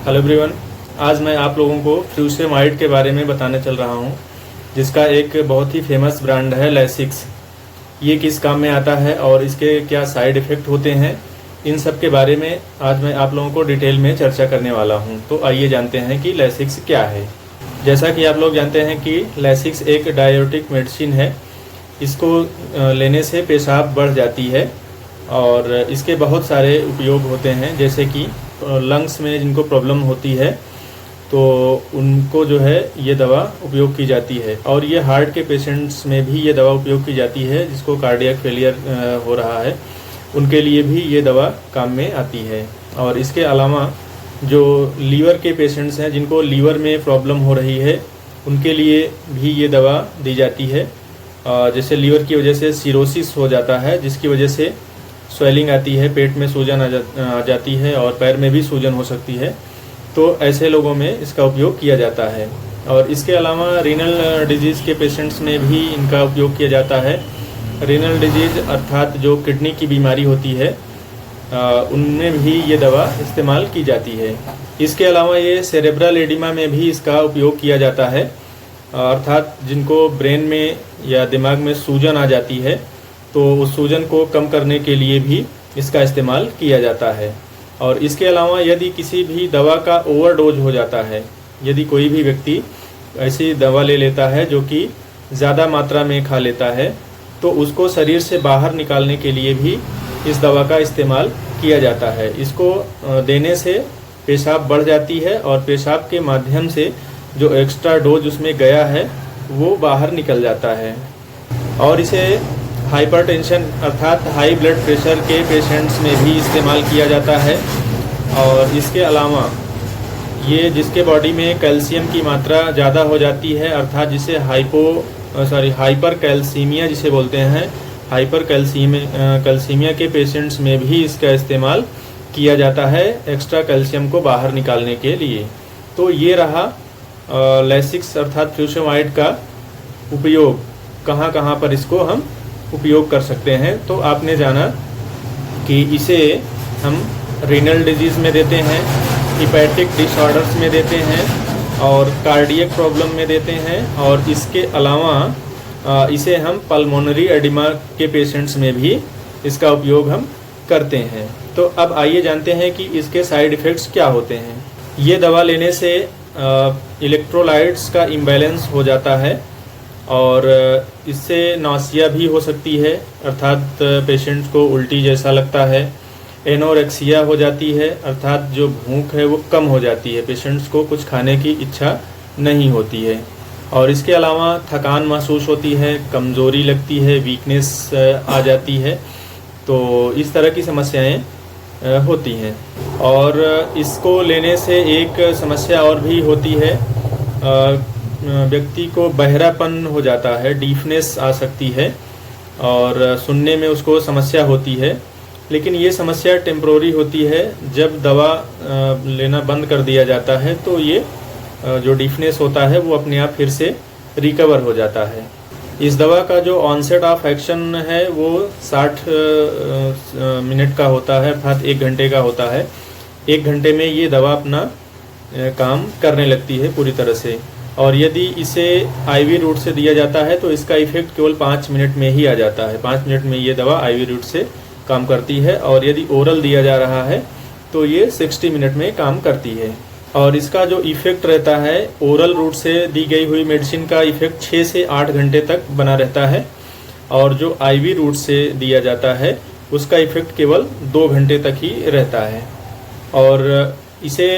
Hello everyone, आज मैं आप लोगों को फ्यूसेमाइड के बारे में बताने चल रहा हूं, जिसका एक बहुत ही फेमस ब्रांड है लैसिक्स। ये किस काम में आता है और इसके क्या साइड इफ़ेक्ट होते हैं, इन सब के बारे में आज मैं आप लोगों को डिटेल में चर्चा करने वाला हूं। तो आइए जानते हैं कि लैसिक्स क्या है। जैसा कि आप लोग जानते हैं कि लैसिक्स एक डायबिटिक मेडिसिन है। इसको लेने से पेशाब बढ़ जाती है और इसके बहुत सारे उपयोग होते हैं, जैसे कि लंग्स में जिनको प्रॉब्लम होती है तो उनको जो है ये दवा उपयोग की जाती है। और ये हार्ट के पेशेंट्स में भी ये दवा उपयोग की जाती है, जिसको कार्डियक फेलियर हो रहा है, उनके लिए भी ये दवा काम में आती है। और इसके अलावा जो लीवर के पेशेंट्स हैं, जिनको लीवर में प्रॉब्लम हो रही है, उनके लिए भी ये दवा दी जाती है। जैसे लीवर की वजह से सिरोसिस हो जाता है, जिसकी वजह से स्वेलिंग आती है, पेट में सूजन आ जाती है और पैर में भी सूजन हो सकती है। तो ऐसे लोगों में इसका उपयोग किया जाता है। और इसके अलावा रीनल डिजीज़ के पेशेंट्स में भी इनका उपयोग किया जाता है। रीनल डिजीज़ अर्थात जो किडनी की बीमारी होती है, उनमें भी ये दवा इस्तेमाल की जाती है। इसके अलावा ये सेरेब्रल एडिमा में भी इसका उपयोग किया जाता है, अर्थात जिनको ब्रेन में या दिमाग में सूजन आ जाती है, तो उस सूजन को कम करने के लिए भी इसका इस्तेमाल किया जाता है। और इसके अलावा यदि किसी भी दवा का ओवरडोज हो जाता है, यदि कोई भी व्यक्ति ऐसी दवा ले लेता है जो कि ज़्यादा मात्रा में खा लेता है, तो उसको शरीर से बाहर निकालने के लिए भी इस दवा का इस्तेमाल किया जाता है। इसको देने से पेशाब बढ़ जाती है और पेशाब के माध्यम से जो एक्स्ट्रा डोज उसमें गया है वो बाहर निकल जाता है। और इसे हाइपरटेंशन अर्थात हाई ब्लड प्रेशर के पेशेंट्स में भी इस्तेमाल किया जाता है। और इसके अलावा ये जिसके बॉडी में कैल्शियम की मात्रा ज़्यादा हो जाती है, अर्थात जिसे हाइपर कैल्सीमिया जिसे बोलते हैं, हाइपर कैल्सीमिया के पेशेंट्स में भी इसका इस्तेमाल किया जाता है एक्स्ट्रा कैल्शियम को बाहर निकालने के लिए। तो ये रहा लैसिक्स अर्थात फ्यूसेमाइड का उपयोग, कहाँ कहाँ पर इसको हम उपयोग कर सकते हैं। तो आपने जाना कि इसे हम रीनल डिजीज़ में देते हैं, हिपैटिक डिसऑर्डर्स में देते हैं और कार्डियक प्रॉब्लम में देते हैं। और इसके अलावा इसे हम पल्मोनरी एडिमा के पेशेंट्स में भी इसका उपयोग हम करते हैं। तो अब आइए जानते हैं कि इसके साइड इफ़ेक्ट्स क्या होते हैं। ये दवा लेने से इलेक्ट्रोलाइट्स का इम्बैलेंस हो जाता है और इससे नौसिया भी हो सकती है, अर्थात पेशेंट्स को उल्टी जैसा लगता है। एनोरेक्सिया हो जाती है, अर्थात जो भूख है वो कम हो जाती है, पेशेंट्स को कुछ खाने की इच्छा नहीं होती है। और इसके अलावा थकान महसूस होती है, कमज़ोरी लगती है, वीकनेस आ जाती है। तो इस तरह की समस्याएं होती हैं। और इसको लेने से एक समस्या और भी होती है, व्यक्ति को बहरापन हो जाता है, डीफनेस आ सकती है और सुनने में उसको समस्या होती है। लेकिन ये समस्या टेम्प्रोरी होती है, जब दवा लेना बंद कर दिया जाता है तो ये जो डीफनेस होता है वो अपने आप फिर से रिकवर हो जाता है। इस दवा का जो ऑनसेट ऑफ एक्शन है वो 60 मिनट का होता है, अर्थात 1 घंटे का होता है। 1 घंटे में ये दवा अपना काम करने लगती है पूरी तरह से। और यदि इसे आईवी रूट से दिया जाता है तो इसका इफेक्ट केवल 5 मिनट में ही आ जाता है। 5 मिनट में ये दवा आईवी रूट से काम करती है। और यदि ओरल दिया जा रहा है तो ये 60 मिनट में काम करती है। और इसका जो इफ़ेक्ट रहता है, ओरल रूट से दी गई हुई मेडिसिन का इफ़ेक्ट 6 से 8 घंटे तक बना रहता है और जो आईवी रूट से दिया जाता है उसका इफ़ेक्ट केवल 2 घंटे तक ही रहता है। और इसे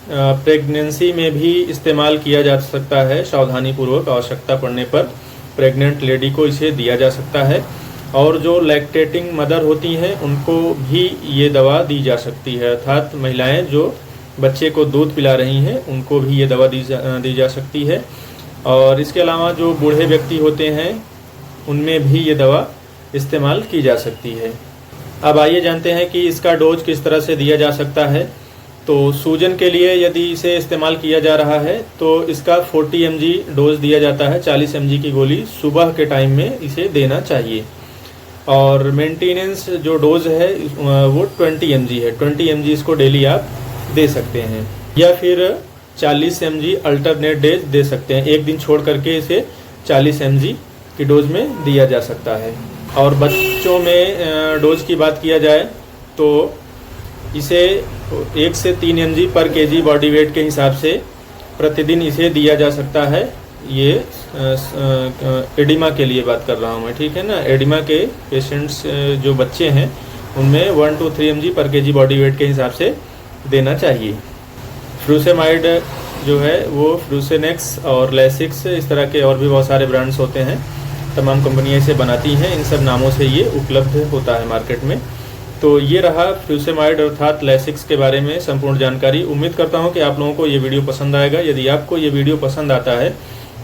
प्रेगनेंसी में भी इस्तेमाल किया जा सकता है, सावधानीपूर्वक आवश्यकता पड़ने पर प्रेग्नेंट लेडी को इसे दिया जा सकता है। और जो लैक्टेटिंग मदर होती हैं उनको भी ये दवा दी जा सकती है, अर्थात महिलाएं जो बच्चे को दूध पिला रही हैं उनको भी ये दवा दी जा सकती है। और इसके अलावा जो बूढ़े व्यक्ति होते हैं उनमें भी ये दवा इस्तेमाल की जा सकती है। अब आइए जानते हैं कि इसका डोज किस तरह से दिया जा सकता है। तो सूजन के लिए यदि इसे इस्तेमाल किया जा रहा है तो इसका 40 mg डोज दिया जाता है। 40 mg की गोली सुबह के टाइम में इसे देना चाहिए। और मेंटेनेंस जो डोज है वो 20 mg है। 20 mg इसको डेली आप दे सकते हैं। या फिर 40 mg अल्टरनेट डेज दे सकते हैं। एक दिन छोड़ करके इसे 40 mg की डोज में दिया जा सकता है। और बच्चों में डोज की बात किया जाए तो इसे 1 से 3 mg पर केजी बॉडी वेट के हिसाब से प्रतिदिन इसे दिया जा सकता है। ये एडिमा के लिए बात कर रहा हूँ मैं, ठीक है ना। एडिमा के पेशेंट्स जो बच्चे हैं उनमें 1 to 3 mg पर केजी बॉडी वेट के हिसाब से देना चाहिए। फ्रूसेमाइड जो है वो फ्रूसेनेक्स और लैसिक्स, इस तरह के और भी बहुत सारे ब्रांड्स होते हैं। तमाम कंपनियां इसे बनाती हैं, इन सब नामों से ये उपलब्ध होता है मार्केट में। तो ये रहा फ्रूसेमाइड अर्थात लैसिक्स के बारे में संपूर्ण जानकारी। उम्मीद करता हूँ कि आप लोगों को ये वीडियो पसंद आएगा। यदि आपको ये वीडियो पसंद आता है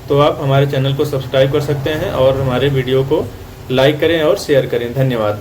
तो आप हमारे चैनल को सब्सक्राइब कर सकते हैं और हमारे वीडियो को लाइक करें और शेयर करें। धन्यवाद।